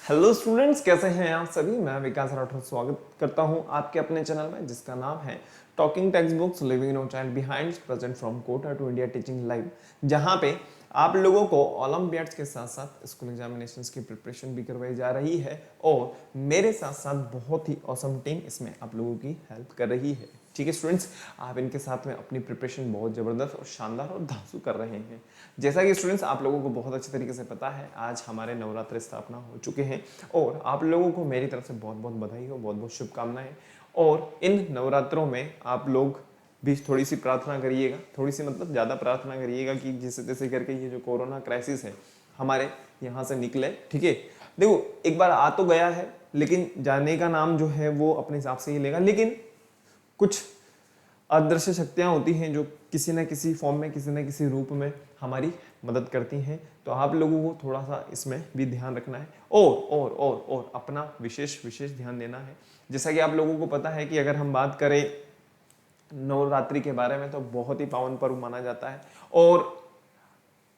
Hello students, कैसे हैं आप सभी। मैं विकास राठौर स्वागत करता हूं आपके अपने चैनल में जिसका नाम है talking text books living no child behind present from Kota to India teaching live, जहां पे आप लोगों को ओलंपियाड्स के साथ साथ स्कूल एग्जामिनेशंस की प्रिपरेशन भी करवाई जा रही है और मेरे साथ साथ बहुत ही ऑसम टीम इसमें आप लोगों की हेल्प कर रही है। ठीक है स्टूडेंट्स, आप इनके साथ में अपनी प्रिपरेशन बहुत ज़बरदस्त और शानदार और धांसू कर रहे हैं। जैसा कि स्टूडेंट्स आप लोगों को बहुत अच्छे तरीके से पता है, आज हमारे नवरात्र स्थापना हो चुके हैं और आप लोगों को मेरी तरफ से बहुत बहुत बधाई हो, बहुत बहुत शुभकामनाएं। और इन नवरात्रों में आप लोग भी थोड़ी सी प्रार्थना करिएगा, थोड़ी सी मतलब ज़्यादा प्रार्थना करिएगा कि जैसे तैसे करके ये जो कोरोना क्राइसिस है हमारे यहाँ से निकले। ठीक है, देखो एक बार आ तो गया है लेकिन जाने का नाम जो है वो अपने हिसाब से ही लेगा, लेकिन कुछ अदृश्य शक्तियां होती हैं जो किसी न किसी फॉर्म में, किसी न किसी रूप में हमारी मदद करती हैं। तो आप लोगों को थोड़ा सा इसमें भी ध्यान रखना है और अपना विशेष विशेष ध्यान देना है। जैसा कि आप लोगों को पता है कि अगर हम बात करें नवरात्रि के बारे में तो बहुत ही पावन पर्व माना जाता है और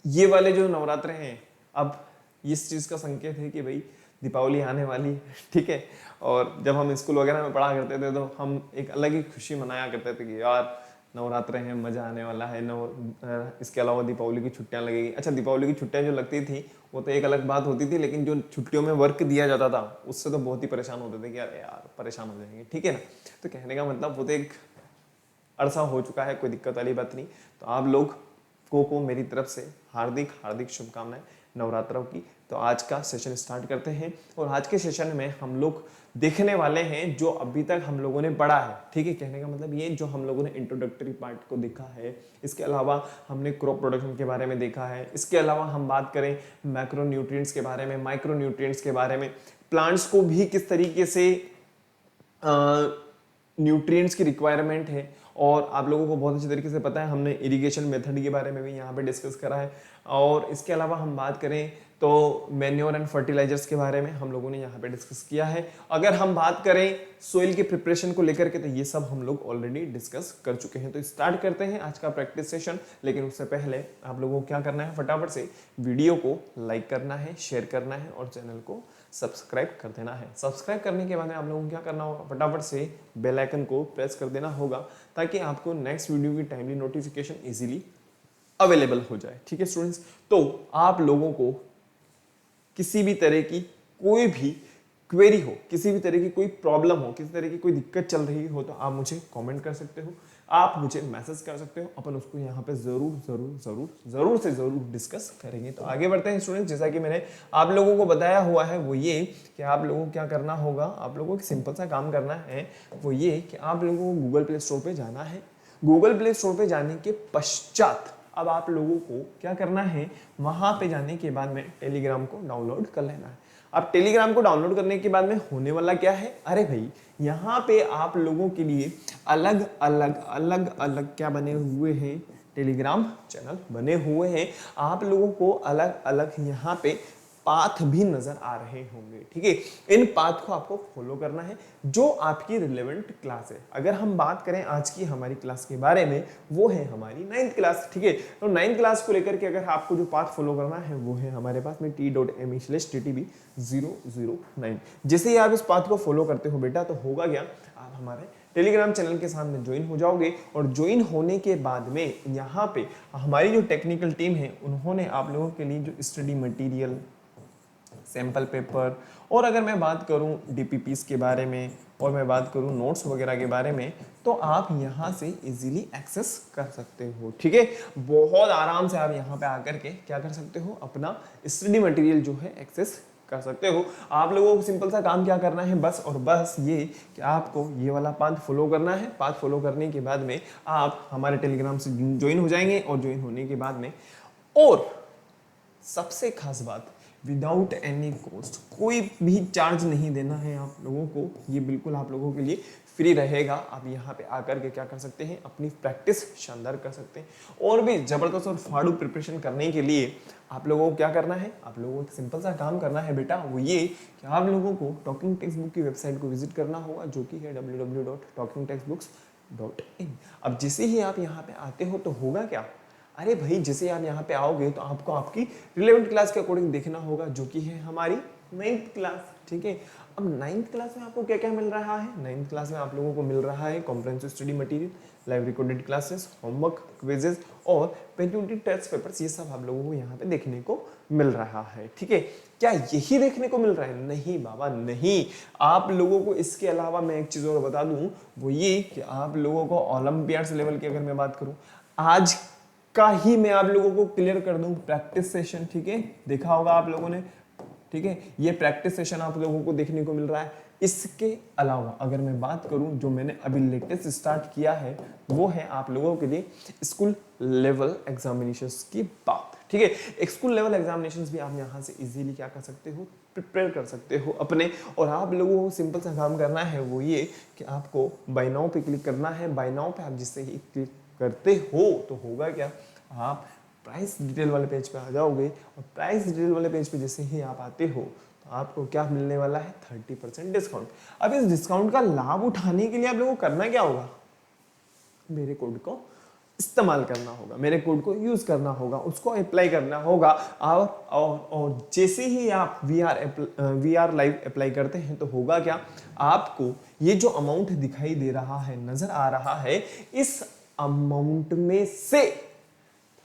ये वाले जो नवरात्र हैं अब इस चीज़ का संकेत है कि भाई दीपावली आने वाली है। ठीक है, और जब हम स्कूल वगैरह में पढ़ा करते थे तो हम एक अलग ही खुशी मनाया करते थे कि यार नवरात्र हैं, मज़ा आने वाला है। इसके अलावा दीपावली की छुट्टियां लगेगी। अच्छा, दीपावली की छुट्टियां जो लगती थी वो तो एक अलग बात होती थी, लेकिन जो छुट्टियों में वर्क दिया जाता था उससे तो बहुत ही परेशान होते थे कि यार यार परेशान हो जाएंगे। ठीक है ना, तो कहने का मतलब वो तो एक अरसा हो चुका है, कोई दिक्कत वाली बात नहीं। तो आप लोग को मेरी तरफ से हार्दिक हार्दिक शुभकामनाएं नवरात्रों की। तो आज का सेशन स्टार्ट करते हैं और आज के सेशन में हम लोग देखने वाले हैं जो अभी तक हम लोगों ने पढ़ा है। ठीक है, कहने का मतलब ये जो हम लोगों ने इंट्रोडक्टरी पार्ट को देखा है, इसके अलावा हमने क्रॉप प्रोडक्शन के बारे में देखा है, इसके अलावा हम बात करें मैक्रो न्यूट्रिएंट्स के बारे में, माइक्रो न्यूट्रिएंट्स के बारे में, प्लांट्स को भी किस तरीके से न्यूट्रिएंट्स की रिक्वायरमेंट है। और आप लोगों को बहुत अच्छे तरीके से पता है, हमने इरिगेशन मेथड के बारे में भी यहाँ पे डिस्कस करा है। और इसके अलावा हम बात करें तो मैन्योर एंड फर्टिलाइजर्स के बारे में हम लोगों ने यहाँ पे डिस्कस किया है। अगर हम बात करें सोइल की प्रिपरेशन को लेकर के तो ये सब हम लोग ऑलरेडी डिस्कस कर चुके हैं। तो स्टार्ट करते हैं आज का प्रैक्टिस सेशन, लेकिन उससे पहले आप लोगों को क्या करना है, फटाफट से वीडियो को लाइक करना है, शेयर करना है और चैनल को सब्सक्राइब कर देना है। सब्सक्राइब करने के बाद में आप लोगों को क्या करना होगा, फटाफट से बेल आइकन को प्रेस कर देना होगा ताकि आपको नेक्स्ट वीडियो की टाइमली नोटिफिकेशन इजीली अवेलेबल हो जाए। ठीक है स्टूडेंट्स, तो आप लोगों को किसी भी तरह की कोई भी क्वेरी हो, किसी भी तरह की कोई प्रॉब्लम हो, किसी तरह की कोई दिक्कत चल रही हो तो आप मुझे कमेंट कर सकते हो, आप मुझे मैसेज कर सकते हो। अपन उसको यहाँ पे जरूर जरूर जरूर जरूर से जरूर डिस्कस करेंगे। तो आगे बढ़ते हैं स्टूडेंट्स, जैसा कि मैंने आप लोगों को बताया हुआ है वो ये कि आप लोगों को क्या करना होगा, आप लोगों को सिंपल सा काम करना है वो ये कि आप लोगों को गूगल प्ले स्टोर पे जाना है। गूगल प्ले स्टोर पे जाने के पश्चात अब आप लोगों को क्या करना है, वहां पे जाने के बाद में टेलीग्राम को डाउनलोड कर लेना है। अब टेलीग्राम को डाउनलोड करने के बाद में होने वाला क्या है, अरे भाई यहाँ पे आप लोगों के लिए अलग अलग अलग अलग क्या बने हुए हैं, टेलीग्राम चैनल बने हुए हैं। आप लोगों को अलग अलग यहाँ पे पाथ भी नजर आ रहे होंगे। ठीक है, इन पाथ को आपको फॉलो करना है जो आपकी रिलेवेंट क्लास है। अगर हम बात करें आज की हमारी क्लास के बारे में, वो है हमारी 9th क्लास। ठीक है, तो 9th क्लास को लेकर के अगर आपको जो पाथ फॉलो करना है वो है हमारे पास में t.me/ttb009। जैसे ही आप इस पाथ को फॉलो करते हो बेटा तो होगा क्या, आप हमारे टेलीग्राम चैनल के साथ में ज्वाइन हो जाओगे और ज्वाइन होने के बाद में यहाँ पे हमारी जो टेक्निकल टीम है उन्होंने आप लोगों के लिए जो स्टडी मटेरियल, सैम्पल पेपर और अगर मैं बात करूं डीपीपीस के बारे में और मैं बात करूं नोट्स वगैरह के बारे में तो आप यहां से इजीली एक्सेस कर सकते हो। ठीक है, बहुत आराम से आप यहां पे आकर के क्या कर सकते हो, अपना स्टडी मटेरियल जो है एक्सेस कर सकते हो। आप लोगों को सिंपल सा काम क्या करना है, बस और बस ये कि आपको ये वाला पाथ फॉलो करना है। पाथ फॉलो करने के बाद में आप हमारे टेलीग्राम से ज्वाइन हो जाएंगे और ज्वाइन होने के बाद में, और सबसे खास बात, विदाउट एनी कॉस्ट, कोई भी चार्ज नहीं देना है आप लोगों को, ये बिल्कुल आप लोगों के लिए फ्री रहेगा। आप यहाँ पे आकर के क्या कर सकते हैं, अपनी प्रैक्टिस शानदार कर सकते हैं। और भी जबरदस्त और फाड़ू प्रिपरेशन करने के लिए आप लोगों को क्या करना है, आप लोगों को सिंपल सा काम करना है बेटा, वो ये कि आप लोगों को टॉकिंग टेक्स्ट बुक की वेबसाइट को विजिट करना होगा जो कि है www.talkingtextbooks.in। अब जैसे ही आप यहाँ पे आते हो तो होगा क्या, अरे भाई जैसे आप यहाँ पे आओगे तो आपको आपकी रिलेवेंट क्लास के अकॉर्डिंग देखना होगा जो कि है हमारी नाइन्थ क्लास, ठीक है। अब नाइन्थ क्लास में आपको क्या क्या मिल रहा है? नाइन्थ क्लास में आप लोगों को मिल रहा है comprehensive study material, live recorded classes, homework, quizzes और पेट्यूटरी टेस्ट पेपर्स, ये सब आप लोगों को यहाँ पे देखने को मिल रहा है, ठीक है। क्या यही देखने को मिल रहा है? नहीं बाबा नहीं, आप लोगों को इसके अलावा मैं एक चीज और बता दूं, वो ये कि आप लोगों को ओलंपियाड्स लेवल की अगर मैं बात करूं, आज का ही मैं आप लोगों को क्लियर कर दूं प्रैक्टिस सेशन, ठीक है, देखा होगा आप लोगों ने, ठीक है, ये प्रैक्टिस सेशन आप लोगों को देखने को मिल रहा है। इसके अलावा अगर मैं बात करूं, जो मैंने अभी लेटेस्ट स्टार्ट किया है, वो है आप लोगों के लिए स्कूल लेवल एग्जामिनेशंस की बात, ठीक है। स्कूल लेवल एग्जामिनेशंस भी आप यहां से इजीली क्या कर सकते हो, प्रिपेयर कर सकते हो अपने। और आप लोगों को सिंपल सा काम करना है, वो ये कि आपको बाय नाउ पे क्लिक करना है। बाय नाउ पे आप जिससे ही क्लिक करते हो तो होगा क्या, आप प्राइस डिटेल वाले पेज पे आ जाओगे, और प्राइस डिटेल वाले पेज पे जैसे ही आप आते हो तो आपको क्या मिलने वाला है, 30% डिस्काउंट। अब इस डिस्काउंट का लाभ उठाने के लिए आप लोगों को करना क्या होगा, मेरे कोड को इस्तेमाल करना होगा, मेरे कोड को यूज करना होगा, उसको अप्लाई करना होगा। और जैसे ही आप वी आर लाइव अप्लाई करते हैं तो होगा क्या, आपको ये जो अमाउंट दिखाई दे रहा है, नजर आ रहा है, इस अमाउंट में से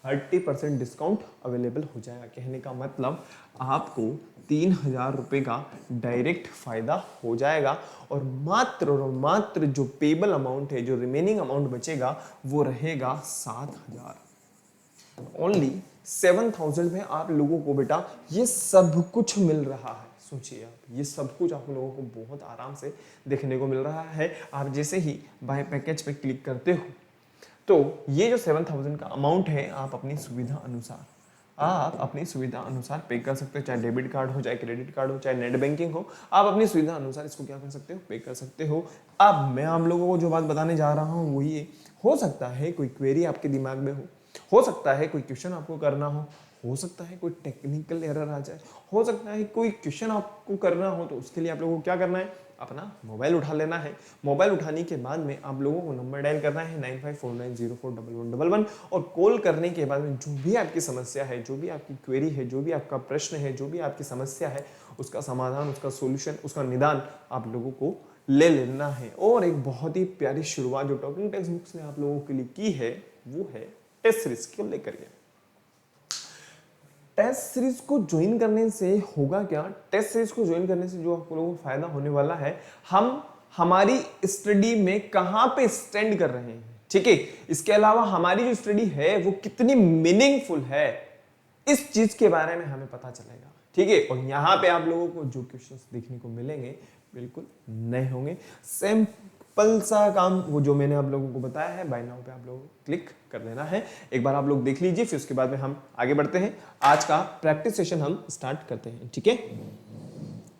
30% डिस्काउंट अवेलेबल हो जाएगा। कहने का मतलब आपको 3,000 रुपए का डायरेक्ट फायदा हो जाएगा, और मात्र जो पेबल अमाउंट है, जो रिमेनिंग अमाउंट बचेगा, वो रहेगा 7,000। ओनली 7,000 में आप लोगों को बेटा ये सब कुछ मिल रहा है। सोचिए आप, ये सब कुछ आप लोगों को बहुत आराम से देखने को मिल रहा है। आप जैसे ही बाय पैकेज पे क्लिक करते हो तो ये जो 7,000 का अमाउंट है, आप अपनी सुविधा अनुसार पे कर सकते हो, चाहे डेबिट कार्ड हो, चाहे क्रेडिट कार्ड हो, चाहे नेट बैंकिंग हो, आप अपनी सुविधा अनुसार इसको क्या कर सकते हो, पे कर सकते हो। अब मैं आप लोगों को जो बात बताने जा रहा हूँ वो ये, हो सकता है कोई क्वेरी आपके दिमाग में हो सकता है कोई क्वेश्चन आपको करना हो सकता है कोई टेक्निकल एरर आ जाए, हो सकता है कोई क्वेश्चन आपको करना हो, तो उसके लिए आप लोगों को क्या करना है, अपना मोबाइल उठा लेना है। मोबाइल उठाने के बाद में आप लोगों को नंबर डायल करना है 9549041111, और कॉल करने के बाद में जो भी आपकी समस्या है, जो भी आपकी क्वेरी है, जो भी आपका प्रश्न है, जो भी आपकी समस्या है, उसका समाधान, उसका सॉल्यूशन, उसका निदान आप लोगों को ले लेना है। और एक बहुत ही प्यारी शुरुआत जो टॉकिंग टेक्स्ट बुक्स ने आप लोगों के लिए की है, वो है टेस्ट सीरीज को लेकर के। टेस्ट सीरीज को ज्वाइन करने से होगा क्या, टेस्ट सीरीज को ज्वाइन करने से जो आप लोगों को फायदा होने वाला है, हम हमारी स्टडी में कहां पे स्टैंड कर रहे हैं, ठीक है। इसके अलावा हमारी जो स्टडी है वो कितनी मीनिंगफुल है, इस चीज के बारे में हमें पता चलेगा, ठीक है। और यहाँ पे आप लोगों को जो क्वेश्चंस देखने को मिलेंगे बिल्कुल नए होंगे। सिंपल सा काम वो जो मैंने आप लोगों को बताया है, बाय नाउ पे आप लोगों को क्लिक कर देना है। एक बार आप लोग देख लीजिए, फिर उसके बाद में हम आगे बढ़ते हैं। आज का प्रैक्टिस सेशन हम स्टार्ट करते हैं, ठीक है।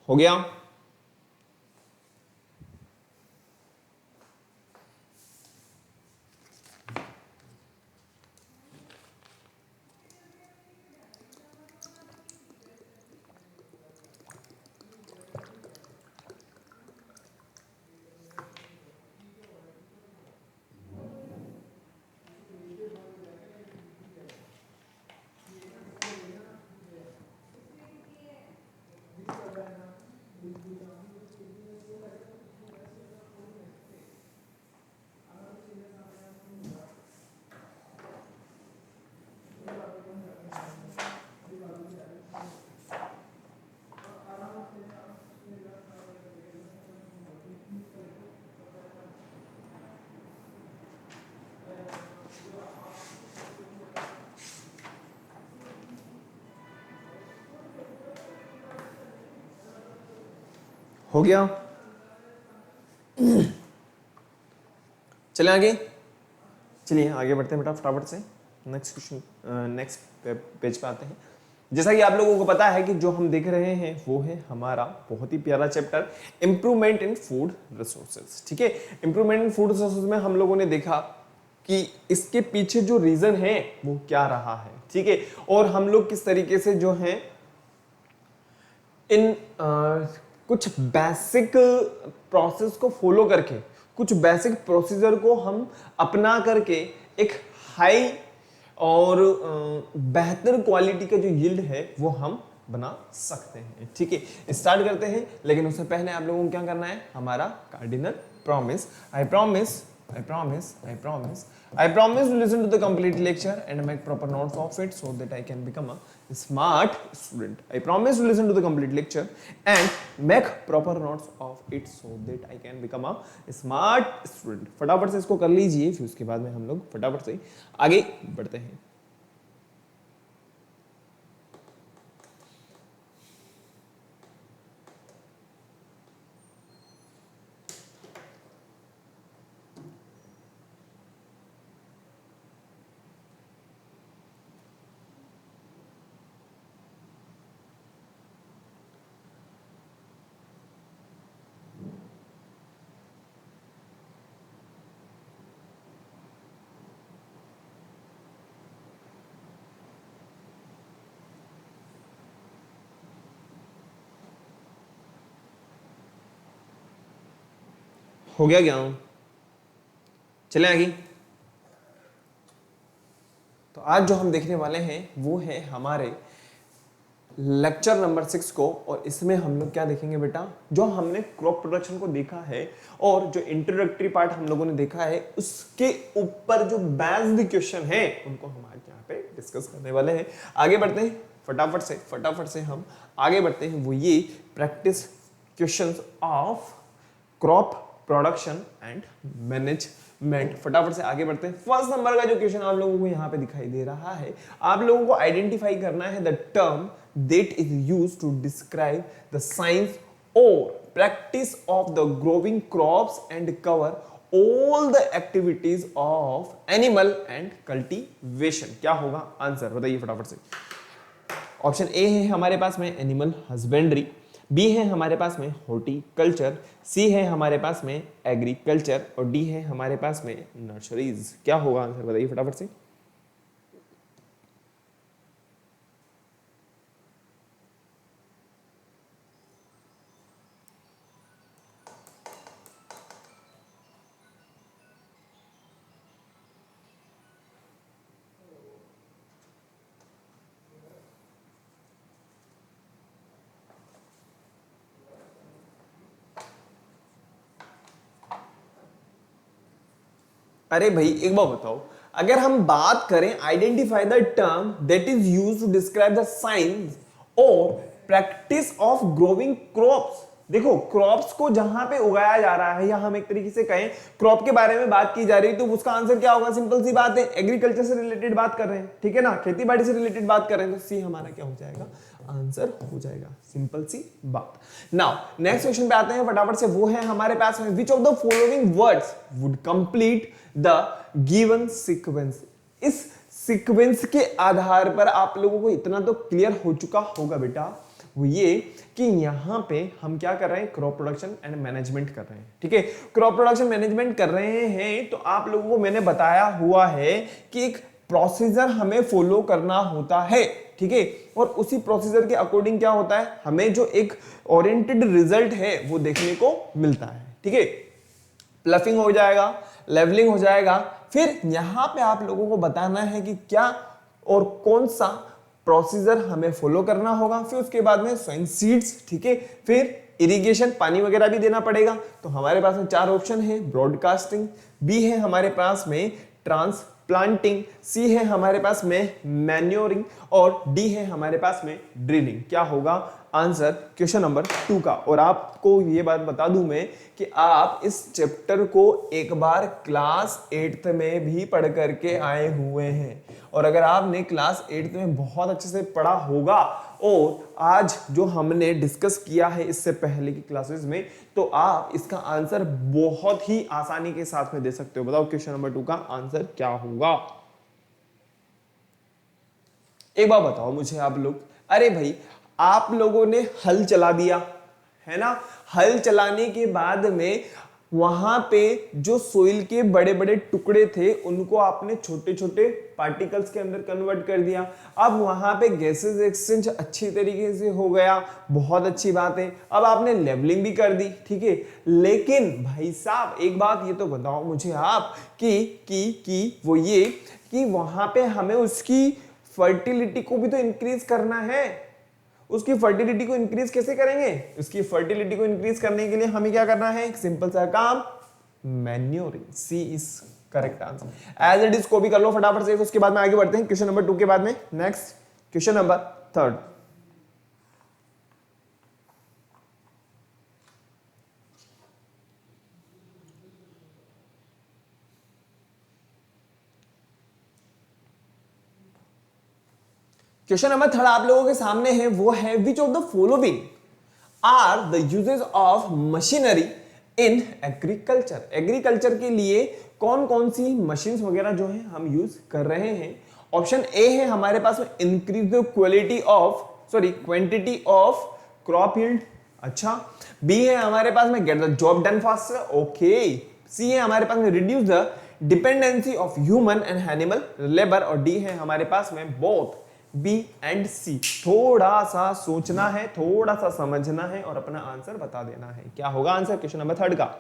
हो गया, हो गया, चले आगे, चलिए आगे बढ़ते हैं बेटा फटाफट से। नेक्स्ट क्वेश्चन, नेक्स्ट पेज पे आते हैं। जैसा कि आप लोगों को पता है कि जो हम देख रहे हैं वो है हमारा बहुत ही प्यारा chapter, improvement in food resources, ठीक है। इंप्रूवमेंट इन फूड रिसोर्सेज में हम लोगों ने देखा कि इसके पीछे जो रीजन है वो क्या रहा है, ठीक है। और हम लोग किस तरीके से जो है इन कुछ बेसिक प्रोसेस को फॉलो करके, कुछ बेसिक प्रोसीजर को हम अपना करके एक हाई और बेहतर क्वालिटी का जो यील्ड है वो हम बना सकते हैं। ठीक है, स्टार्ट करते हैं, लेकिन उससे पहले आप लोगों को क्या करना है, हमारा cardinal promise. I promise to listen to the complete lecture and make proper notes of it so that I can become a smart student. I promise to listen to the complete lecture and make proper notes of it so that I can become a smart student. फटाफट से इसको कर लीजिए, फिर उसके बाद में हम लोग फटाफट से आगे बढ़ते हैं। हो गया क्या हूं, चले आगे। तो आज जो हम देखने वाले हैं वो है हमारे लेक्चर नंबर 6 को, और इसमें हम लोग क्या देखेंगे बेटा, जो हमने क्रॉप प्रोडक्शन को देखा है और जो इंट्रोडक्टरी पार्ट हम लोगों ने देखा है उसके ऊपर जो बेस्ड क्वेश्चन है उनको हम आज यहाँ पे डिस्कस करने वाले हैं। आगे बढ़ते हैं फटाफट से हम आगे बढ़ते हैं, वो ये practice questions of crop production and management. फटाफट से आगे बढ़ते हैं। फर्स्ट नंबर का जो क्वेश्चन आप लोगों को यहाँ पे दिखाई दे रहा है, आप लोगों को आइडेंटिफाई करना है the term that is used to describe the science और practice of the growing crops and cover all the activities of animal and cultivation. क्या होगा आंसर, बताइए फटाफट से। ऑप्शन ए है हमारे पास में एनिमल हस्बेंड्री, बी है हमारे पास में हॉर्टिकल्चर, सी है हमारे पास में एग्रीकल्चर और डी है हमारे पास में नर्सरीज। क्या होगा आंसर, बताइए फटाफट से। अरे भाई एक बार बताओ, अगर हम बात करें identify the term that is used to describe the science और प्रैक्टिस ऑफ ग्रोइंग क्रॉप्स, देखो क्रॉप्स को जहां पे उगाया जा रहा है या हम एक तरीके से कहें क्रॉप के बारे में बात की जा रही है, तो उसका आंसर क्या होगा, सिंपल सी बात है, एग्रीकल्चर से रिलेटेड बात कर रहे हैं, ठीक है ना, खेती बाड़ी से रिलेटेड बात कर रहे हैं, तो सी हमारा क्या हो जाएगा, आंसर हो जाएगा, सिंपल सी बात। नाउ नेक्स्ट क्वेश्चन पे आते हैं फटाफट से, वो है हमारे पास में विच of the following words would complete the given sequence. इस सीक्वेंस के आधार पर आप लोगों को इतना तो क्लियर हो चुका होगा बेटा, वो ये कि यहां पे हम क्या कर रहे हैं, क्रॉप प्रोडक्शन एंड मैनेजमेंट कर रहे हैं, ठीक है। क्रॉप प्रोडक्शन मैनेजमेंट कर रहे हैं तो आप लोगों को मैंने बताया हुआ है कि एक प्रोसीजर हमें फॉलो करना होता है, ठीक है, और उसी प्रोसीजर के अकॉर्डिंग क्या होता है, हमें जो एक ओरिएंटेड रिजल्ट है वो देखने को मिलता है, ठीक है। प्लफिंग हो जाएगा, लेवलिंग हो जाएगा, फिर यहां पे आप लोगों को बताना है कि क्या और कौन सा प्रोसीजर हमें फॉलो करना होगा, फिर उसके बाद में सोइंग सीड्स, ठीक है, फिर इरिगेशन, पानी वगैरह भी देना पड़ेगा। तो हमारे पास में 4 ऑप्शन है, ब्रॉडकास्टिंग, बी है हमारे पास में ट्रांसप्लांटिंग, सी है हमारे पास में मैन्योरिंग और डी है हमारे पास में ड्रिलिंग। क्या होगा आंसर क्वेश्चन नंबर 2 का। और आपको ये बात बता दूं मैं कि आप इस चैप्टर को एक बार क्लास 8th में भी पढ़ करके आए हुए हैं, और अगर आपने क्लास 8th में बहुत अच्छे से पढ़ा होगा और आज जो हमने डिस्कस किया है इससे पहले की क्लासेस में, तो आप इसका आंसर बहुत ही आसानी के साथ में दे सकते हो। बताओ क्वेश्चन नंबर 2 का आंसर क्या होगा, एक बार बताओ मुझे आप लोग। अरे भाई आप लोगों ने हल चला दिया है ना, हल चलाने के बाद में वहां पे जो सोइल के बड़े बड़े टुकड़े थे उनको आपने छोटे छोटे पार्टिकल्स के अंदर कन्वर्ट कर दिया। अब वहां पे गैसेस एक्सचेंज अच्छी तरीके से हो गया, बहुत अच्छी बात है। अब आपने लेवलिंग भी कर दी, ठीक है, लेकिन भाई साहब एक बात ये तो बताओ मुझे आप कि वो ये कि वहां पे हमें उसकी फर्टिलिटी को भी तो इंक्रीज करना है, उसकी फर्टिलिटी को इंक्रीज कैसे करेंगे? उसकी फर्टिलिटी को इंक्रीज करने के लिए हमें क्या करना है? एक सिंपल सा काम, manuring. C is correct answer. As it is को भी कर लो फटाफट से, उसके बाद में आगे बढ़ते हैं क्वेश्चन नंबर 2 के बाद में। Next question number 3। Question number 3 आप लोगों के सामने है, वो है which of the following are the uses of machinery in agriculture. Agriculture के लिए कौन कौन सी मशीन्स वगैरह जो है हम यूज कर रहे हैं? ऑप्शन ए है हमारे पास में increase the quality of quantity of crop yield. अच्छा, बी है हमारे पास में get the job done faster. Okay, C है हमारे पास में reduce the dependency of human and animal labour, और डी है हमारे पास में बोथ बी एंड सी। थोड़ा सा सोचना है, थोड़ा सा समझना है और अपना आंसर बता देना है। क्या होगा आंसर क्वेश्चन नंबर 3 का?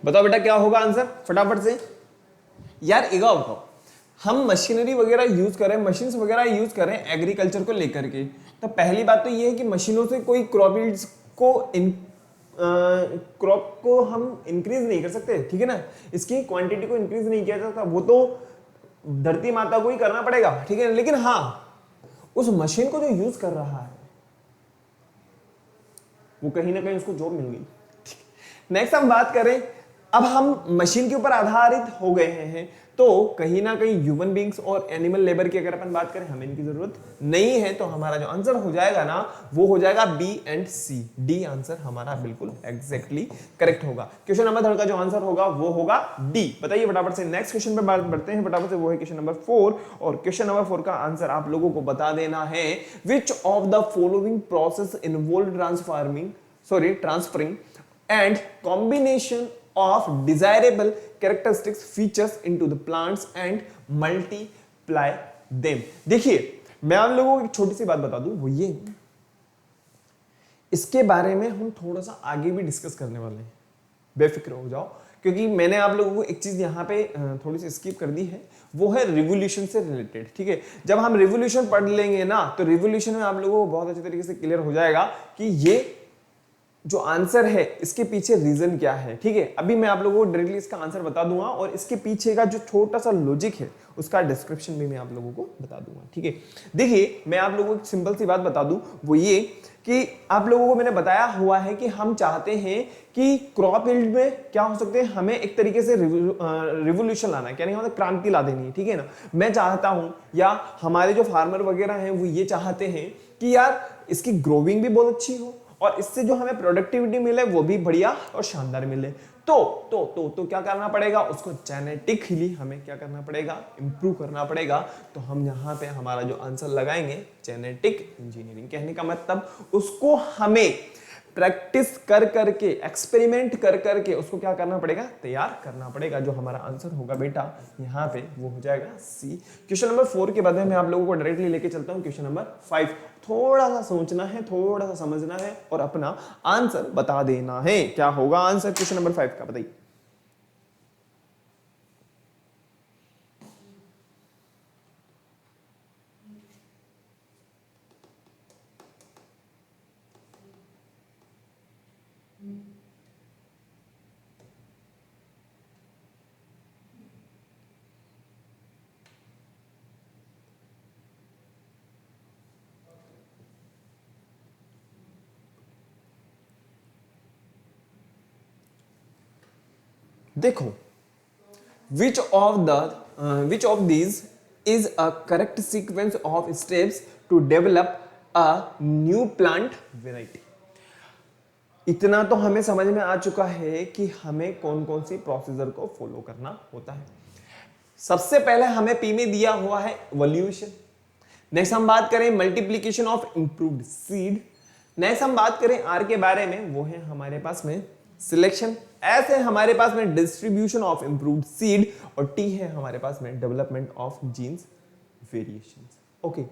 बताओ बेटा क्या होगा आंसर फटाफट से। यार एक बात बताओ, हम मशीनरी वगैरह यूज करें, मशीन्स वगैरह यूज करें एग्रीकल्चर को लेकर के, तो पहली बात तो ये है कि मशीनों से कोई क्रॉप यील्ड्स को क्रॉप को हम इंक्रीज नहीं कर सकते, ठीक है ना। इसकी क्वांटिटी को इंक्रीज नहीं किया जा सकता, वो तो धरती माता को ही करना पड़ेगा, ठीक है। लेकिन हाँ, उस मशीन को जो यूज कर रहा है वो कहीं ना कहीं उसको जॉब मिल गई। नेक्स्ट हम बात करें, अब हम मशीन के ऊपर आधारित हो गए हैं, तो कहीं ना कहीं ह्यूमन बींग्स और एनिमल लेबर की अगर अपन बात करें, हमें इनकी जरूरत नहीं है। तो हमारा जो आंसर हो जाएगा ना, वो हो जाएगा B and C. D answer हमारा बिल्कुल एग्जैक्टली करेक्ट होगा। क्वेश्चन नंबर 3 का जो आंसर होगा वो होगा डी। बताइए फटाफट से, नेक्स्ट क्वेश्चन पे बात बढ़ते हैं फटाफट से, वो है क्वेश्चन नंबर 4। और क्वेश्चन नंबर 4 का आंसर आप लोगों को बता देना है, which of the following process involve transferring and combination of desirable characteristics features into the plants and multiply them। देखिए मैं आप लोगों को एक छोटी सी बात बता दूं, वो ये, इसके बारे में हम थोड़ा सा आगे भी डिस्कस करने वाले हैं, बेफिक्र हो जाओ, क्योंकि मैंने आप लोगों को एक चीज यहां पे थोड़ी सी स्किप कर दी है, वो है रिवोल्यूशन से रिलेटेड, ठीक है। जब हम रिवोल्यूशन पढ़ लेंगे ना, तो रिवोल्यूशन में आप लोगों को बहुत अच्छे तरीके से क्लियर हो जाएगा कि ये जो आंसर है इसके पीछे रीजन क्या है, ठीक है। अभी मैं आप लोगों को डायरेक्टली इसका आंसर बता दूंगा, और इसके पीछे का जो छोटा सा लॉजिक है उसका डिस्क्रिप्शन भी मैं आप लोगों को बता दूंगा, ठीक है। देखिए मैं आप लोगों को एक सिंपल सी बात बता दूं, वो ये कि आप लोगों को मैंने बताया हुआ है कि हम चाहते हैं कि क्रॉप यील्ड में क्या हो सकते हैं, हमें एक तरीके से रिवोल्यूशन लाना है, क्या नहीं, मतलब क्रांति ला देनी है, ठीक है ना। मैं चाहता हूं, या हमारे जो फार्मर वगैरह हैं वो ये चाहते हैं कि यार इसकी ग्रोविंग भी बहुत अच्छी हो, और इससे जो हमें प्रोडक्टिविटी मिले वो भी बढ़िया और शानदार मिले। तो क्या करना पड़ेगा, उसको जेनेटिकली हमें क्या करना पड़ेगा, इंप्रूव करना पड़ेगा। तो हम यहाँ पे हमारा जो आंसर लगाएंगे जेनेटिक इंजीनियरिंग। कहने का मतलब उसको हमें प्रैक्टिस कर करके, एक्सपेरिमेंट कर करके उसको क्या करना पड़ेगा, तैयार करना पड़ेगा। जो हमारा आंसर होगा बेटा यहाँ पे वो हो जाएगा सी। क्वेश्चन नंबर 4 के बाद में मैं आप लोगों को डायरेक्टली लेके चलता हूँ क्वेश्चन नंबर 5। थोड़ा सा सोचना है, थोड़ा सा समझना है और अपना आंसर बता देना है। क्या होगा आंसर क्वेश्चन नंबर 5 का, बताइए। देखो, which of these is a correct sequence of steps to develop a new plant variety? इतना तो हमें समझ में आ चुका है कि हमें कौन कौन सी प्रोसीजर को फॉलो करना होता है। सबसे पहले हमें पी में दिया हुआ है इवोल्यूशन। नेक्स्ट हम बात करें multiplication of improved seed. Next हम बात करें आर के बारे में, वो है हमारे पास में सिलेक्शन। ऐसे हमारे पास में डिस्ट्रीब्यूशन ऑफ इंप्रूव्ड सीड, और टी है हमारे पास में development of genes variations. Okay,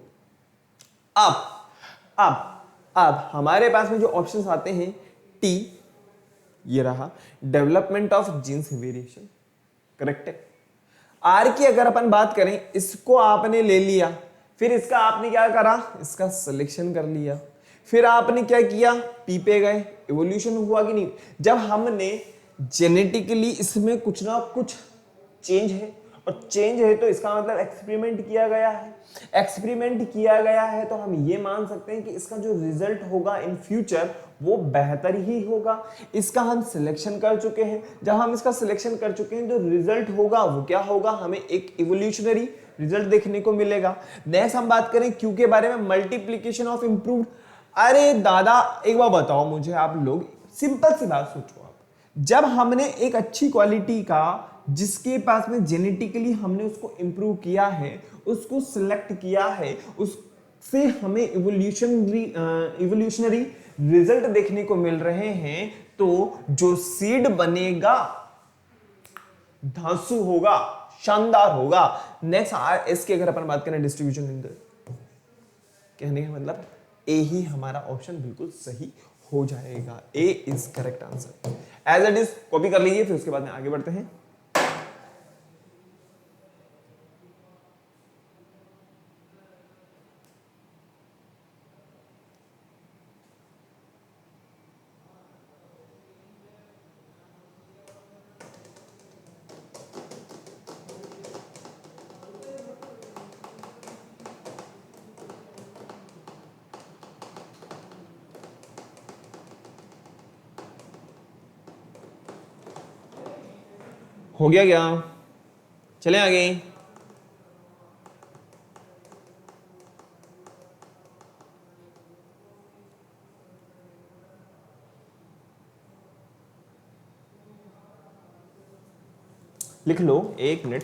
अब हमारे पास में जो ऑप्शंस आते हैं, टी ये रहा, development of genes variation, correct है। आर की अगर अपन बात करें, इसको आपने ले लिया, फिर इसका आपने क्या करा, इसका सिलेक्शन कर लिया, फिर आपने क्या किया, पी पे गए, इवोल्यूशन हुआ कि नहीं। जब हमने जेनेटिकली इसमें कुछ ना कुछ चेंज है, और चेंज है तो इसका मतलब एक्सपेरिमेंट किया गया है। एक्सपेरिमेंट किया गया है तो हम ये मान सकते हैं कि इसका जो रिजल्ट होगा इन फ्यूचर वो बेहतर ही होगा। इसका हम सिलेक्शन कर चुके हैं, जब हम इसका सिलेक्शन कर चुके हैं तो रिजल्ट होगा वो क्या होगा, हमें एक इवोल्यूशनरी रिजल्ट देखने को मिलेगा। नेक्स्ट हम बात करें क्यू के बारे में, मल्टीप्लीकेशन ऑफ इंप्रूव्ड। अरे दादा, एक बार बताओ मुझे आप लोग, सिंपल सी बात सोचो आप, जब हमने एक अच्छी क्वालिटी का, जिसके पास में जेनेटिकली हमने उसको इंप्रूव किया है, उसको सिलेक्ट किया है, उससे हमें इवोल्यूशनरी रिजल्ट देखने को मिल रहे हैं, तो जो सीड बनेगा धांसू होगा, शानदार होगा। नेक्स्ट इसकी अगर अपन बात करें डिस्ट्रीब्यूशन, कहने का मतलब ए ही हमारा ऑप्शन बिल्कुल सही हो जाएगा। A is correct answer. As it is copy कर लीजिए, फिर उसके बाद में आगे बढ़ते हैं। हो गया क्या, चलें आगे। लिख लो, 1 मिनट।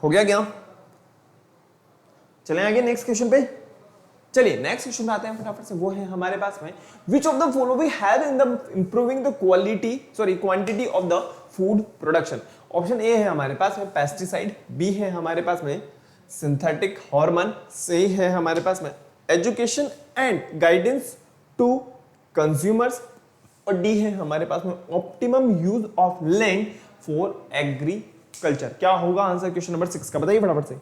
हो गया क्या, चलें आगे नेक्स्ट क्वेश्चन पे। चलिए नेक्स्ट क्वेश्चन में आते हैं फटाफट से। वो है हमारे पास में, विच of the following help in the improving the quantity of the food production. Option A है हमारे पास में पेस्टिसाइड, बी है हमारे पास में सिंथेटिक हार्मोन, सी है हमारे पास में education and guidance to consumers, और डी है हमारे पास में optimum use of land for agriculture. क्या होगा आंसर क्वेश्चन नंबर 6 का, बताइए फटाफट से।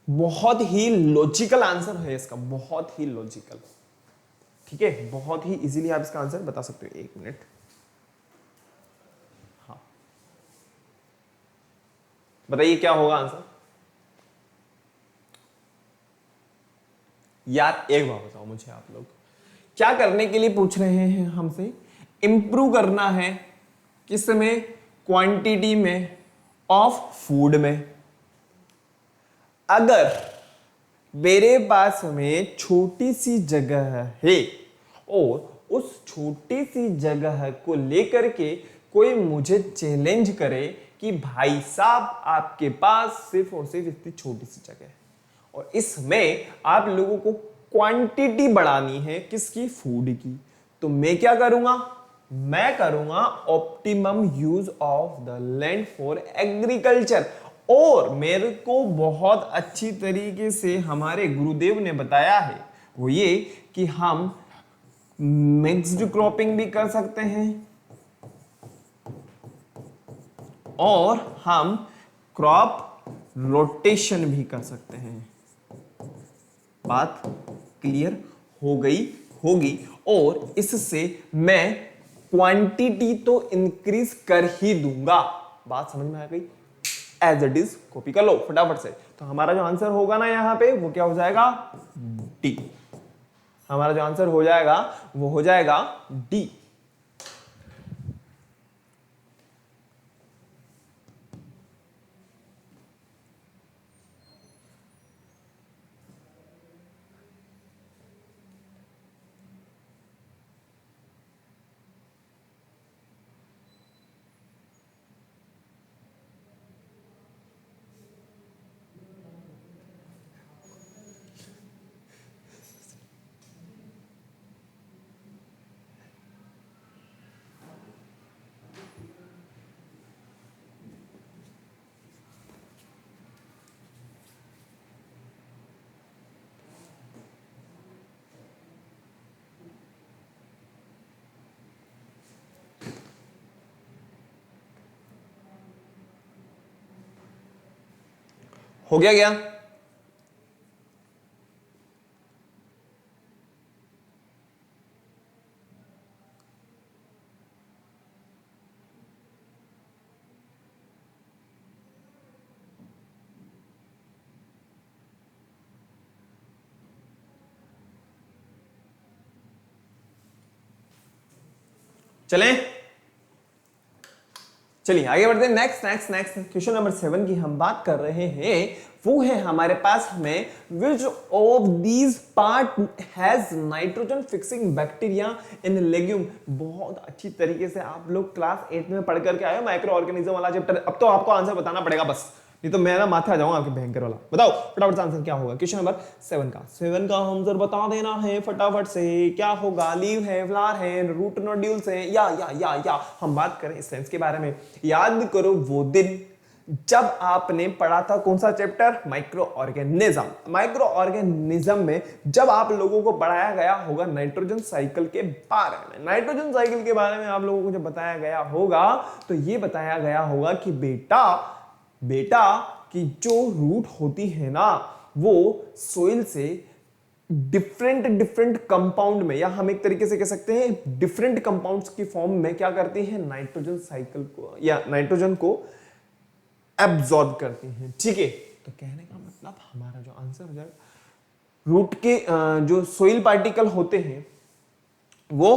बहुत ही लॉजिकल आंसर है इसका, बहुत ही लॉजिकल, ठीक है, बहुत ही इजीली आप इसका आंसर बता सकते हो। 1 मिनट, हाँ बताइए क्या होगा आंसर। यार एक बार बताओ मुझे, आप लोग क्या करने के लिए पूछ रहे हैं हमसे? इंप्रूव करना है किस में? क्वांटिटी में ऑफ फूड में। अगर मेरे पास में छोटी सी जगह है और उस छोटी सी जगह को लेकर के कोई मुझे चैलेंज करे कि भाई साहब आपके पास सिर्फ और सिर्फ इतनी छोटी सी जगह है और इसमें आप लोगों को क्वांटिटी बढ़ानी है किसकी, फूड की, तो मैं क्या करूंगा, मैं करूंगा optimum use of the land for agriculture. और मेरे को बहुत अच्छी तरीके से हमारे गुरुदेव ने बताया है वो ये कि हम मिक्स्ड क्रॉपिंग भी कर सकते हैं और हम क्रॉप रोटेशन भी कर सकते हैं। बात क्लियर हो गई होगी। और इससे मैं क्वांटिटी तो इंक्रीज कर ही दूंगा। बात समझ में आ गई? एज इट इज कॉपी कर लो फटाफट से। तो हमारा जो आंसर होगा ना यहां पे वो क्या हो जाएगा, डी। हमारा जो आंसर हो जाएगा वो हो जाएगा डी। हो गया क्या? चलें, चलिए आगे बढ़ते हैं। नेक्स्ट क्वेश्चन नंबर 7 की हम बात कर रहे हैं। वो है हमारे पास में which of these part has nitrogen fixing bacteria in legume. बहुत अच्छी तरीके से आप लोग क्लास 8 में पढ़ करके आए हो माइक्रो ऑर्गेनिज्म वाला चैप्टर। अब तो आपको आंसर बताना पड़ेगा बस, नहीं तो मैं ना माथे आ जाऊंगा आपके भयंकर वाला। बताओ फटाफट से आंसर क्या होगा क्वेश्चन नंबर 7 का आंसर बता देना है फटाफट से। क्या होगा? लीव है, फ्लावर है, रूट नोड्यूल्स है, या हम बात करें सेंस के बारे में। याद करो वो दिन जब आपने पढ़ा था कौन सा chapter, micro organism. Micro organism में जब आप लोगों को पढ़ाया गया होगा नाइट्रोजन साइकिल के बारे में, नाइट्रोजन साइकिल के बारे में आप लोगों को जब बताया गया होगा तो ये बताया गया होगा कि बेटा कि जो रूट होती है ना वो सोइल से डिफरेंट कंपाउंड में, या हम एक तरीके से कह सकते हैं डिफरेंट कंपाउंड्स की फॉर्म में क्या करती है, नाइट्रोजन साइकिल को या नाइट्रोजन को एब्जॉर्ब करती हैं। ठीक है, तो कहने का मतलब हमारा जो आंसर हो जाएगा रूट के जो सोइल पार्टिकल होते हैं वो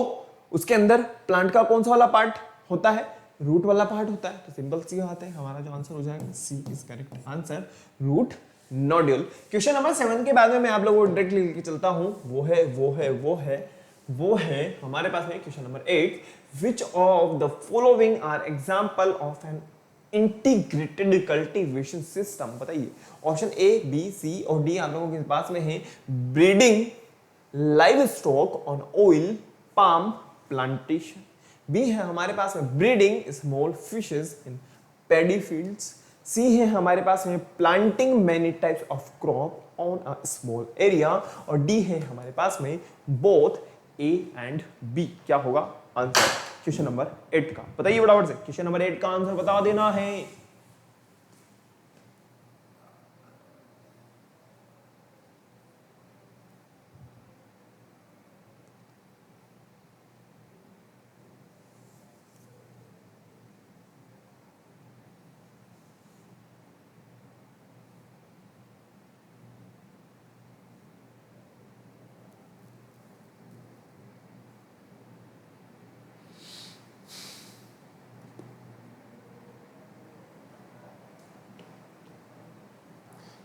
उसके अंदर प्लांट का कौन सा वाला पार्ट होता है, रूट वाला पार्ट होता है। तो सिंपल सी बात है हमारा जो आंसर हो जाएगा C is correct answer, root nodule. Question number 7 के बाद में मैं आप लोगों को डायरेक्टली लेके चलता हूं। वो है हमारे पास में question number 8। Which of the following are example of an integrated cultivation system. बताइए ऑप्शन ए, बी, सी और डी आप लोगों के पास में है। Breeding livestock on oil palm plantation. B है हमारे पास में breeding small fishes in paddy fields. C है हमारे पास में planting many types of crop on a small area. और डी है हमारे पास में बोथ ए एंड बी। क्या होगा आंसर क्वेश्चन नंबर 8 का? बताइए फटाफट से क्वेश्चन नंबर 8 का आंसर बता देना है।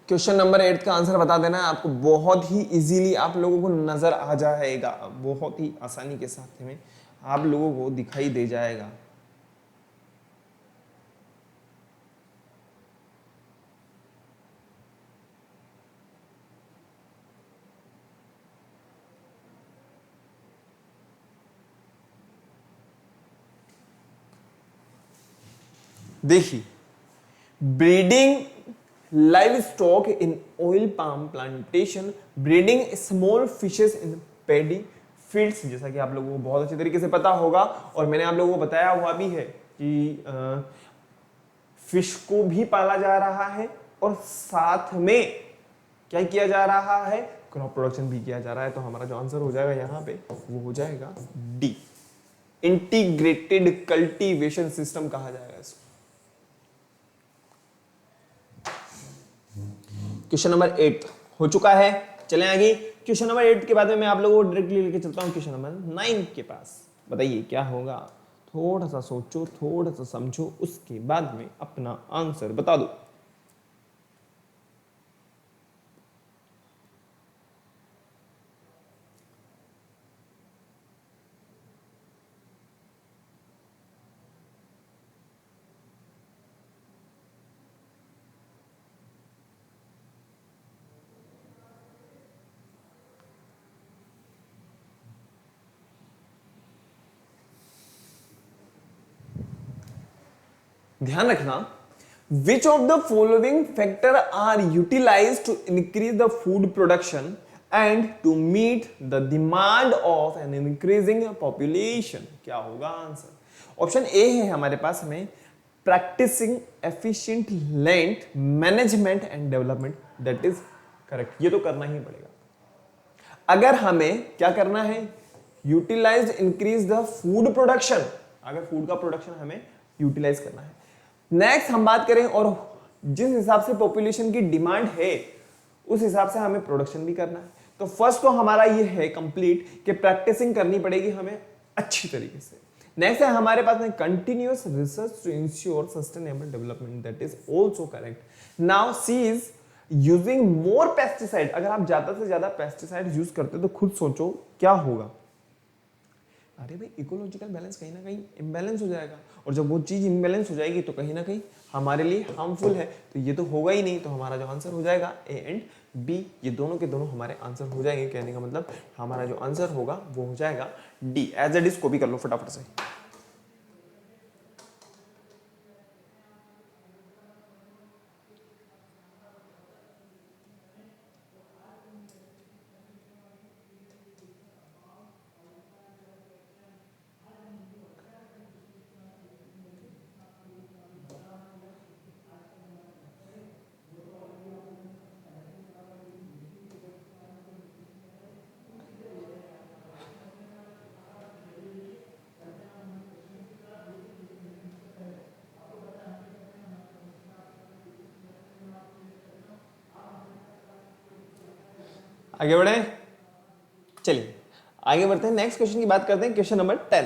क्वेश्चन नंबर 8 का आंसर बता देना है आपको। बहुत ही इजीली आप लोगों को नजर आ जाएगा, बहुत ही आसानी के साथ में आप लोगों को दिखाई दे जाएगा। देखिए, breeding live stock in oil palm plantation, breeding small fishes in paddy fields, जैसा कि आप लोगों को बहुत अच्छे तरीके से पता होगा और मैंने आप लोगों को बताया हुआ भी है कि फिश को भी पाला जा रहा है और साथ में क्या किया जा रहा है, क्रॉप प्रोडक्शन भी किया जा रहा है। तो हमारा जो आंसर हो जाएगा यहाँ पे वो हो जाएगा डी, इंटीग्रेटेड कल्टीवेशन सिस्टम कहा जाएगा इसको। क्वेश्चन नंबर 8 हो चुका है, चलें आगे। क्वेश्चन नंबर 8 के बाद में मैं आप लोगों को डायरेक्टली लेके चलता हूं क्वेश्चन नंबर 9 के पास। बताइए क्या होगा, थोड़ा सा सोचो, थोड़ा सा समझो, उसके बाद में अपना आंसर बता दो। ध्यान रखना, which of the following factor are utilized to increase the food production and to meet the demand of an increasing population? क्या होगा आंसर? ऑप्शन ए है हमारे पास में practising efficient land management and development, that is correct. ये तो करना ही पड़ेगा अगर हमें क्या करना है, utilise increase the food production, अगर फूड का प्रोडक्शन हमें यूटिलाइज करना है। नेक्स्ट हम बात करें और जिस हिसाब से पॉपुलेशन की डिमांड है उस हिसाब से हमें प्रोडक्शन भी करना है। तो फर्स्ट तो हमारा ये है कंप्लीट कि प्रैक्टिसिंग करनी पड़ेगी हमें अच्छी तरीके से। नेक्स्ट है हमारे पास में continuous research to ensure sustainable development, that is also correct. Now C is using more pesticide, अगर आप ज्यादा से ज्यादा पेस्टिसाइड यूज करते हो तो खुद सोचो क्या होगा। अरे भाई इकोलॉजिकल बैलेंस कहीं ना कहीं इम्बैलेंस हो जाएगा और जब वो चीज इम्बैलेंस हो जाएगी तो कहीं ना कहीं हमारे लिए हार्मफुल है, तो ये तो होगा ही नहीं। तो हमारा जो आंसर हो जाएगा ए एंड बी, ये दोनों के दोनों हमारे आंसर हो जाएंगे। कहने का मतलब हमारा जो आंसर होगा वो हो जाएगा डी। एज इट इज को भी कर लो फटाफट से। आगे बढ़े, चलिए आगे बढ़ते हैं। नेक्स्ट क्वेश्चन की बात करते हैं, क्वेश्चन नंबर 10।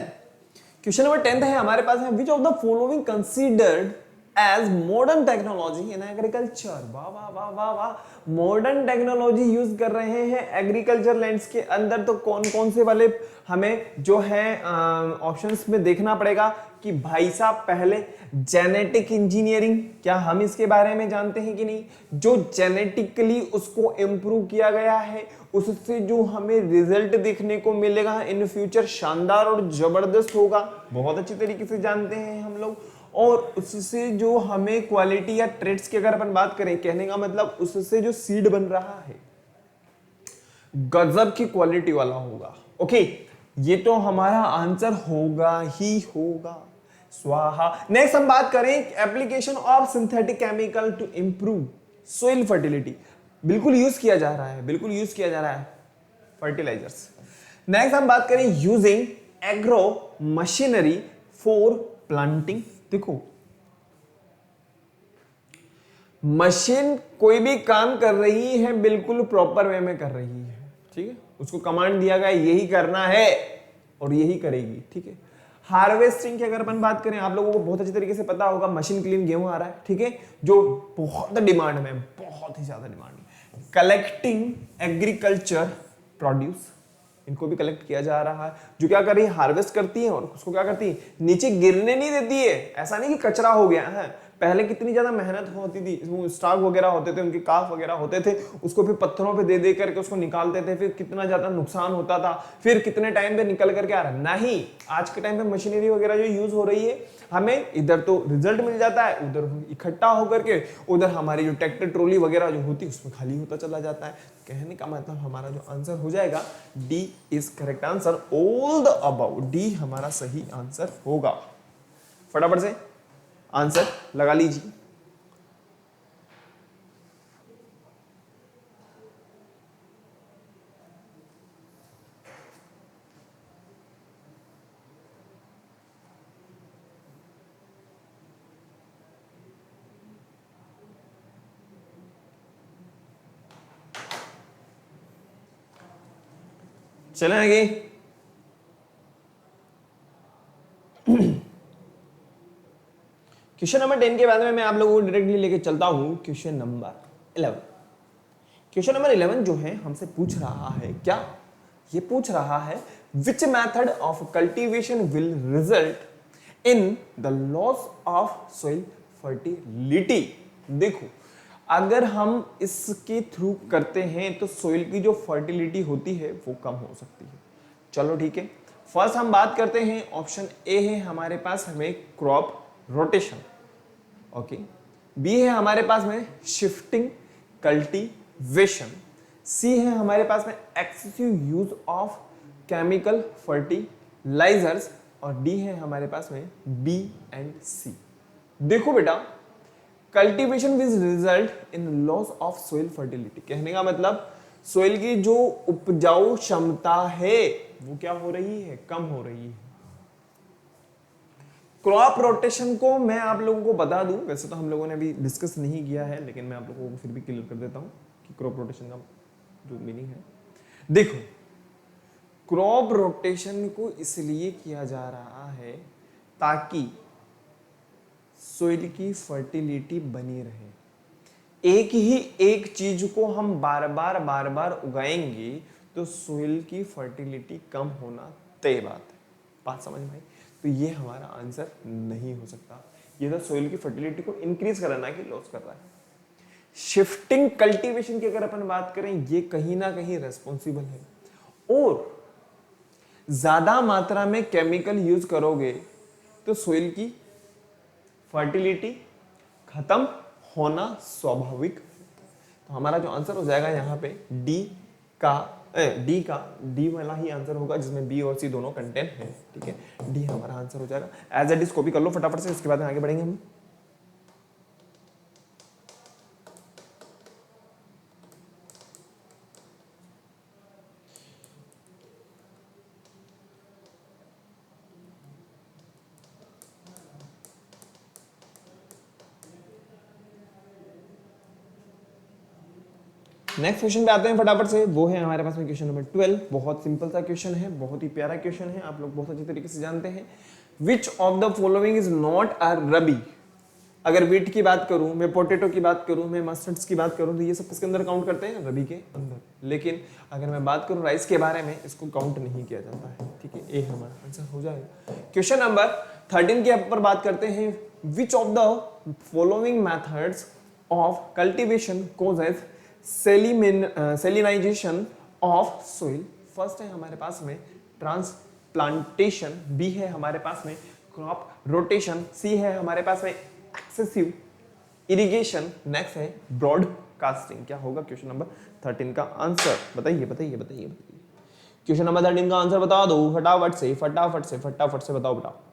क्वेश्चन नंबर 10 है हमारे पास है, which of the following considered as modern technology in agriculture. वाह वाह वाह वाह वाह, मॉडर्न टेक्नोलॉजी यूज कर रहे हैं एग्रीकल्चर लैंड्स के अंदर। तो कौन कौन से वाले हमें जो है ऑप्शंस में देखना पड़ेगा कि भाई साहब पहले जेनेटिक इंजीनियरिंग, क्या हम इसके बारे में जानते हैं कि नहीं, जो जेनेटिकली उसको इंप्रूव किया गया है उससे जो हमें रिजल्ट देखने को मिलेगा इन फ्यूचर शानदार और जबरदस्त होगा, बहुत अच्छी तरीके से जानते हैं हम लोग। और उससे जो हमें क्वालिटी या ट्रेड्स की अगर अपन बात करें, कहने का मतलब उससे जो सीड बन रहा है गजब की क्वालिटी वाला होगा। ओके, ये तो हमारा आंसर होगा ही होगा, स्वाहा। नेक्स्ट हम बात करें application of synthetic chemical to improve soil fertility. बिल्कुल यूज किया जा रहा है, बिल्कुल यूज किया जा रहा है फर्टिलाइजर्स। नेक्स्ट हम बात करें using agro machinery for planting. देखो मशीन कोई भी काम कर रही है बिल्कुल प्रॉपर वे में कर रही है, ठीक है, उसको कमांड दिया गया यही करना है और यही करेगी, ठीक है। हार्वेस्टिंग की अगर अपन बात करें, आप लोगों को बहुत अच्छी तरीके से पता होगा, मशीन क्लीन गेहूं आ रहा है, ठीक है, जो बहुत डिमांड में, बहुत ही ज्यादा डिमांड में। कलेक्टिंग एग्रीकल्चर प्रोड्यूस, इनको भी कलेक्ट किया जा रहा है, जो क्या कर रही है, हार्वेस्ट करती है और उसको क्या करती है, नीचे गिरने नहीं देती है। ऐसा नहीं कि कचरा हो गया है, पहले कितनी ज्यादा मेहनत होती थी, वो स्टाक वगैरह होते थे, उनके काफ वगैरह होते थे, उसको फिर पत्थरों पे दे दे करके उसको निकालते थे, फिर कितना ज्यादा नुकसान होता था, फिर कितने टाइम पे निकल करके आ रहा। नहीं, आज के टाइम पे मशीनरी वगैरह जो यूज हो रही है, हमें इधर तो रिजल्ट मिल जाता है, उधर इकट्ठा होकर के उधर हमारी जो ट्रैक्टर ट्रॉली वगैरह जो होती है उसमें खाली होता चला जाता है। कहने का मतलब हमारा जो आंसर हो जाएगा D is correct answer, all the about, D हमारा सही आंसर होगा। फटाफट से आंसर लगा लीजिए। चलें आगे। क्वेश्चन नंबर 10 के बाद में मैं आप लोगों को डायरेक्टली लेके चलता हूं क्वेश्चन नंबर 11। क्वेश्चन नंबर 11 जो है हमसे पूछ रहा है क्या, ये पूछ रहा है which method of cultivation will result in the loss of soil fertility. देखो, अगर हम इसके थ्रू करते हैं तो सॉइल की जो फर्टिलिटी होती है वो कम हो सकती है। चलो ठीक है, फर्स्ट हम बात करते हैं, ऑप्शन ए है हमारे पास हमें क्रॉप रोटेशन, ओके। बी है हमारे पास में शिफ्टिंग कल्टीवेशन, सी है हमारे पास में excessive use of chemical fertilisers, और डी है हमारे पास में बी एंड सी। देखो बेटा, cultivation will result in loss of soil fertility, कहने का मतलब सोइल की जो उपजाऊ क्षमता है वो क्या हो रही है, कम हो रही है। क्रॉप रोटेशन को मैं आप लोगों को बता दूं, वैसे तो हम लोगों ने अभी डिस्कस नहीं किया है, लेकिन मैं आप लोगों को फिर भी क्लियर कर देता हूं कि क्रॉप रोटेशन का जो मीनिंग है। देखो, क्रॉप रोटेशन को इसलिए किया जा रहा है ताकि सोइल की फर्टिलिटी बनी रहे। एक ही एक चीज को हम बार बार उगाएंगे तो सोइल की फर्टिलिटी कम होना तय बात है। बात समझ में आई? तो ये हमारा आंसर नहीं हो सकता। ये तो सोइल की फर्टिलिटी को इंक्रीज कर रहा है, ना कि लॉस कर रहा है। शिफ्टिंग कल्टीवेशन की अगर अपन बात करें, ये कहीं ना कहीं रेस्पॉन्सिबल है। और ज्यादा मात्रा में केमिकल यूज करोगे तो सोइल की फर्टिलिटी खत्म होना स्वाभाविक। तो हमारा जो आंसर हो जाएगा यहाँ पे डी वाला ही आंसर होगा, जिसमें बी और सी दोनों कंटेंट है। ठीक है, डी हमारा आंसर हो जाएगा। एज इट इज कॉपी कर लो फटाफट से, उसके बाद आगे बढ़ेंगे हम। नेक्स्ट क्वेश्चन पे आते हैं फटाफट से, वो है हमारे पास में क्वेश्चन नंबर 12। बहुत सिंपल सा क्वेश्चन है, बहुत ही प्यारा क्वेश्चन है, आप लोग बहुत अच्छी तरीके से जानते हैं। Which of the following is not a rabi. अगर वीट की बात करूं, मैं पोटैटो की बात करूं, मैं मस्टर्ड्स की बात करूं, तो ये सब किसके अंदर काउंट करते हैं, रबी के अंदर। लेकिन अगर मैं बात करूं राइस के बारे में, इसको काउंट नहीं किया जाता है। ठीक है, ए हमारा आंसर हो जाएगा। क्वेश्चन नंबर 13 के ऊपर बात करते हैं, which of the following methods of cultivation causes salinization of soil. First है हमारे पास में ट्रांसप्लांटेशन, बी है हमारे पास में क्रॉप रोटेशन, सी है हमारे पास में एक्सेसिव इरिगेशन, नेक्स्ट है ब्रॉडकास्टिंग। क्या होगा क्वेश्चन नंबर 13 का आंसर? बताइए बताइए बताइए बताइए। क्वेश्चन नंबर 13 का आंसर बता दो फटाफट से फटाफट से फटाफट से बताओ बेटा।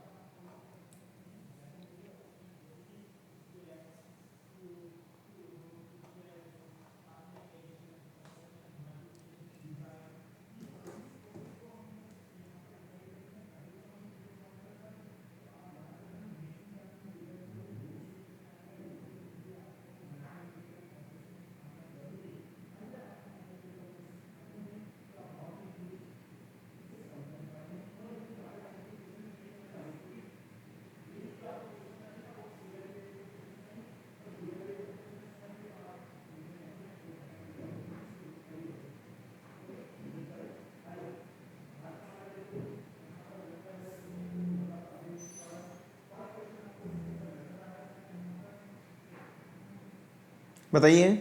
बताइए।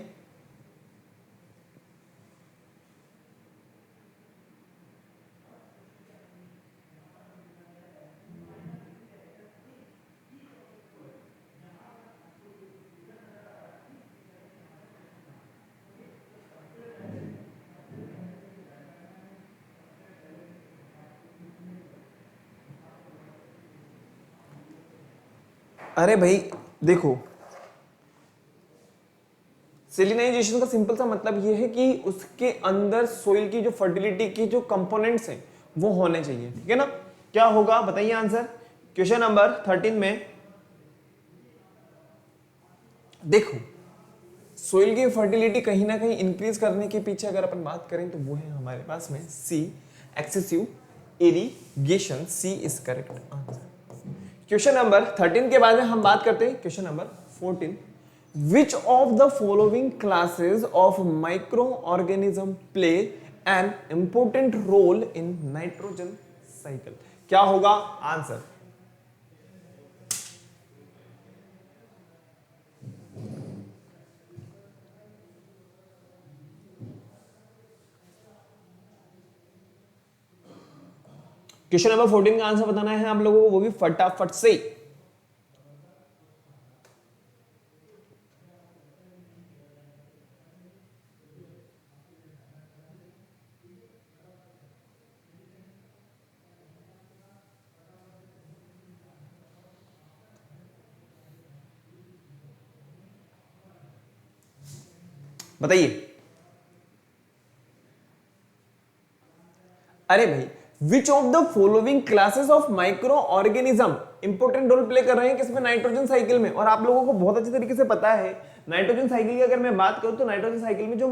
अरे भाई देखो, सेलिनाइजेशन का सिंपल सा मतलब ये है कि उसके अंदर सोइल की जो फर्टिलिटी की जो कंपोनेंट्स हैं वो होने चाहिए, ठीक है ना। क्या होगा बताइए आंसर। क्वेश्चन नंबर 13 में देखो, सोइल की फर्टिलिटी कहीं ना कहीं इंक्रीज करने के पीछे अगर अपन बात करें तो वो है हमारे पास में C, excessive irrigation. C is correct answer. Question number 13 के बाद में हम बात करते हैं question number 14। Which of the following classes of microorganism play an important role in nitrogen cycle. क्या होगा आंसर। क्वेश्चन नंबर 14 का आंसर बताना है आप लोगों को, वो भी फटाफट से। बताइए। अरे भाई, which of the following classes of microorganism important role play कर रहे हैं किसमें, नाइट्रोजन साइकिल में। और आप लोगों को बहुत अच्छे तरीके से पता है नाइट्रोजन साइकिल की अगर मैं बात करूं तो नाइट्रोजन साइकिल में जो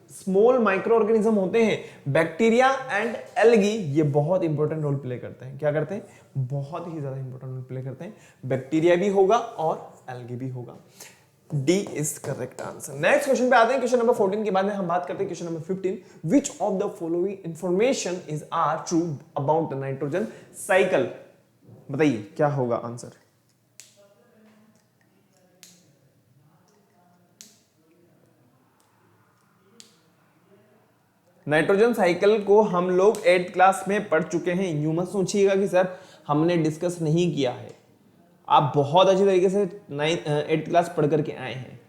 स्मॉल माइक्रो ऑर्गेनिज्म होते हैं, बैक्टीरिया एंड एल्गी, ये बहुत इंपॉर्टेंट रोल प्ले करते हैं। क्या करते हैं, बहुत ही ज्यादा इंपॉर्टेंट रोल प्ले करते हैं। बैक्टीरिया भी होगा और एल्गी भी होगा। D is correct answer. Next question पे आते हैं। क्वेश्चन नंबर 14 के बाद में हम बात करते हैं question number 15। Which of the following information is are true about the nitrogen cycle. बताइए क्या होगा आंसर। नाइट्रोजन साइकिल को हम लोग 8th क्लास में पढ़ चुके हैं। यूं मत सोचिएगा कि सर हमने डिस्कस नहीं किया है। आप बहुत अच्छी तरीके से 8th क्लास पढ़ करके आए हैं।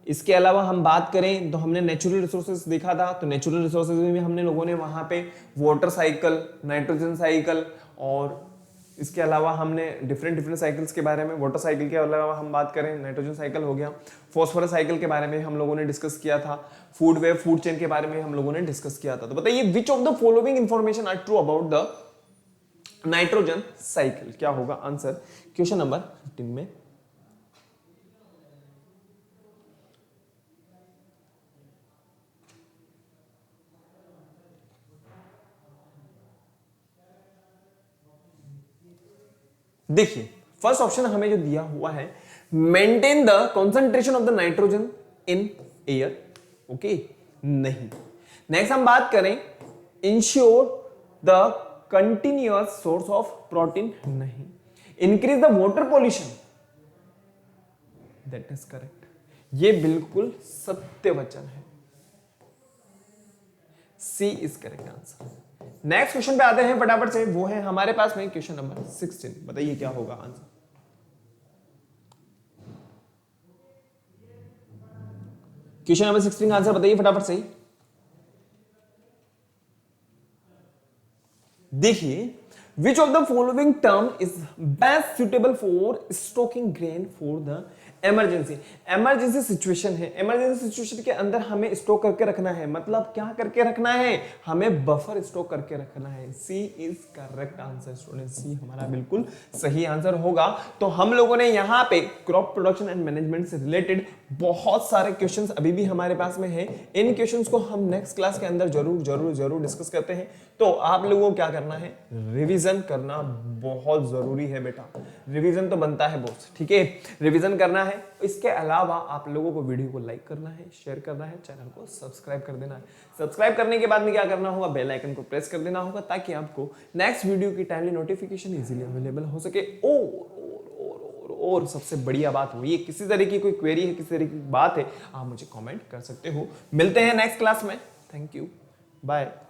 इसके अलावा हम बात करें तो हमने नेचुरल रिसोर्सेज देखा था, तो नेचुरल रिसोर्सेज में हमने लोगों ने वहां पे वाटर साइकिल, नाइट्रोजन साइकिल, और इसके अलावा हमने डिफरेंट डिफरेंट साइकिल्स के बारे में, वाटर साइकिल के अलावा हम बात करें नाइट्रोजन साइकिल हो गया, फॉस्फोरस साइकिल के बारे में हम लोगों ने डिस्कस किया था, फूड वेब फूड चेन के बारे में हम लोगों ने डिस्कस किया था। तो बताइए which of the following information are true about the nitrogen cycle. क्या होगा आंसर क्वेश्चन नंबर 15 में। देखिए फर्स्ट ऑप्शन हमें जो दिया हुआ है, maintain the concentration of the nitrogen in air. Okay, नहीं। नेक्स्ट हम बात करें ensure the continuous source of protein, नहीं। Increase the water pollution, that is correct. ये बिल्कुल सत्य वचन है। C is correct answer. Next question पे आते हैं फटाफट से, वो है हमारे पास में क्वेश्चन नंबर 16। बताइए क्या होगा आंसर। क्वेश्चन नंबर 16 का आंसर बताइए फटाफट से। देखिए which of the following term is best suitable for stocking grain for the emergency. Emergency situation है, इमरजेंसी सिचुएशन के अंदर हमें स्टॉक करके रखना है। मतलब क्या करके रखना है, हमें बफर स्टॉक करके रखना है। C is correct answer student, सी हमारा बिल्कुल सही आंसर होगा। तो हम लोगों ने यहाँ पे क्रॉप प्रोडक्शन एंड मैनेजमेंट से रिलेटेड बहुत सारे क्वेश्चंस अभी भी हमारे पास में है। इन क्वेश्चंस को हम नेक्स्ट क्लास के अंदर जरूर जरूर जरूर डिस्कस करते हैं। तो आप लोगों को क्या करना है, रिवीजन करना बहुत जरूरी है बेटा। रिवीजन तो बनता है बॉस, ठीक है, रिवीजन करना है। इसके अलावा आप लोगों को वीडियो को लाइक करना है, शेयर करना है, चैनल को सब्सक्राइब कर देना है। सब्सक्राइब करने के बाद में क्या करना होगा, बेल आइकन को प्रेस कर देना होगा ताकि आपको नेक्स्ट वीडियो की टाइमली नोटिफिकेशन इजीली अवेलेबल हो सके। और सबसे बढ़िया बात हुई है, किसी तरह की कोई क्वेरी है, किसी तरह की बात है, आप मुझे कमेंट कर सकते हो। मिलते हैं नेक्स्ट क्लास में। Thank you, bye.